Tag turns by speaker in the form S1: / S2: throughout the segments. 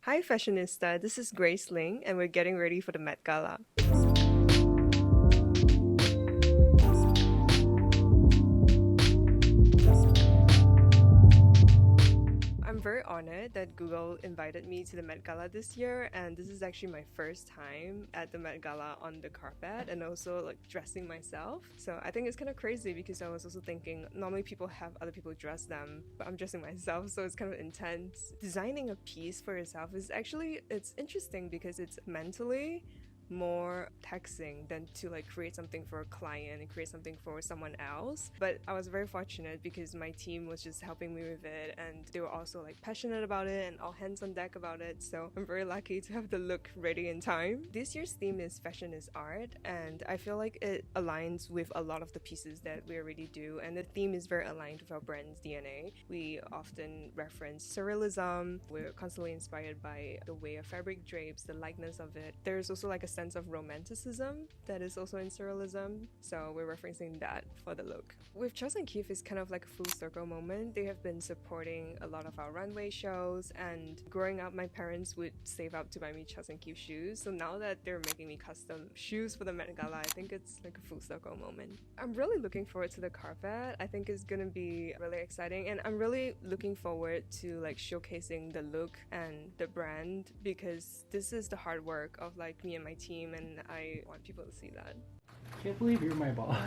S1: Hi Fashionista, this is Grace Ling and we're getting ready for the Met Gala. I'm very honored that Google invited me to the Met Gala this year, and this is actually my first time at the Met Gala on the carpet and also like dressing myself. So I think it's kind of crazy because I was also thinking normally people have other people dress them, but I'm dressing myself, so it's kind of intense. Designing a piece for yourself is actually, it's interesting because it's mentally more taxing than to like create something for a client and create something for someone else. But I was very fortunate because my team was just helping me with it, and they were also like passionate about it and all hands on deck about it. So I'm very lucky to have the look ready in time. This year's theme is Fashion is Art, and I feel like it aligns with a lot of the pieces that we already do, and the theme is very aligned with our brand's DNA. We often reference surrealism. We're constantly inspired by the way a fabric drapes, the lightness of it. There's also like a sense of romanticism that is also in surrealism, so we're referencing that for the look. With Charles & Keith, it's kind of like a full circle moment. They have been supporting a lot of our runway shows, and growing up my parents would save up to buy me Charles & Keith shoes, so now that they're making me custom shoes for the Met Gala, I think it's like a full circle moment. I'm really looking forward to the carpet. I think it's gonna be really exciting, and I'm really looking forward to like showcasing the look and the brand, because this is the hard work of like me and my team, and I want people to see that.
S2: Can't believe you're my boss.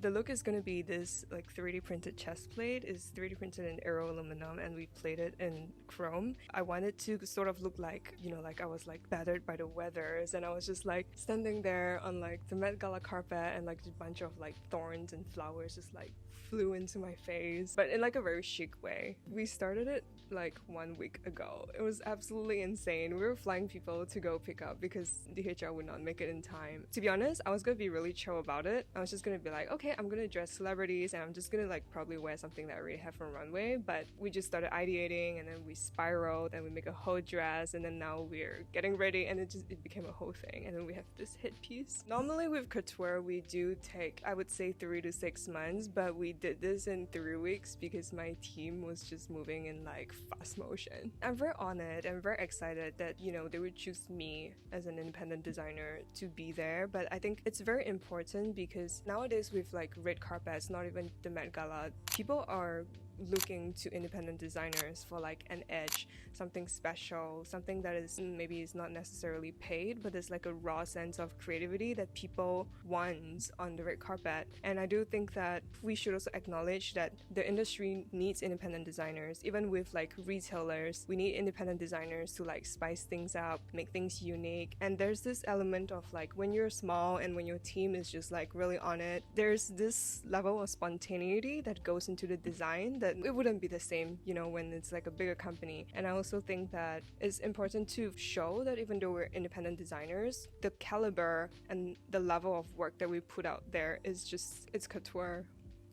S1: The look is going to be this like 3D printed chest plate. It's 3D printed in aero aluminum and we plated in chrome. I wanted to sort of look like, you know, like I was like battered by the weathers, and I was just like standing there on like the Met Gala carpet, and like a bunch of like thorns and flowers just like flew into my face, but in like a very chic way. We started it like 1 week ago. It was absolutely insane. We were flying people to go pick up because DHL would not make it in time. To be honest, I was gonna be really chill about it. I was just gonna be like, okay, I'm gonna dress celebrities and I'm just gonna like probably wear something that I already have from runway. But we just started ideating, and then we spiraled and we make a whole dress, and then now we're getting ready, and it became a whole thing, and then we have this hit piece. Normally with couture we do take, I would say, 3 to 6 months, but we did this in 3 weeks because my team was just moving in like fast motion. I'm very honored and very excited that, you know, they would choose me as an independent designer to be there. But I think it's very important because nowadays with like red carpets, not even the Met Gala, people are looking to independent designers for like an edge, something special, something that is maybe is not necessarily paid, but there's like a raw sense of creativity that people want on the red carpet. And I do think that we should also acknowledge that the industry needs independent designers. Even with like retailers, we need independent designers to like spice things up, make things unique. And there's this element of like when you're small and when your team is just like really on it, there's this level of spontaneity that goes into the design that it wouldn't be the same, you know, when it's like a bigger company. And I also think that it's important to show that even though we're independent designers, the caliber and the level of work that we put out there is just, it's couture.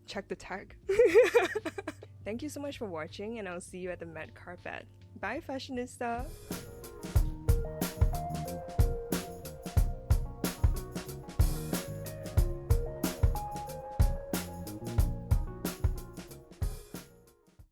S1: Check the tag. Thank you so much for watching, and I'll see you at the Met Carpet. Bye, Fashionista!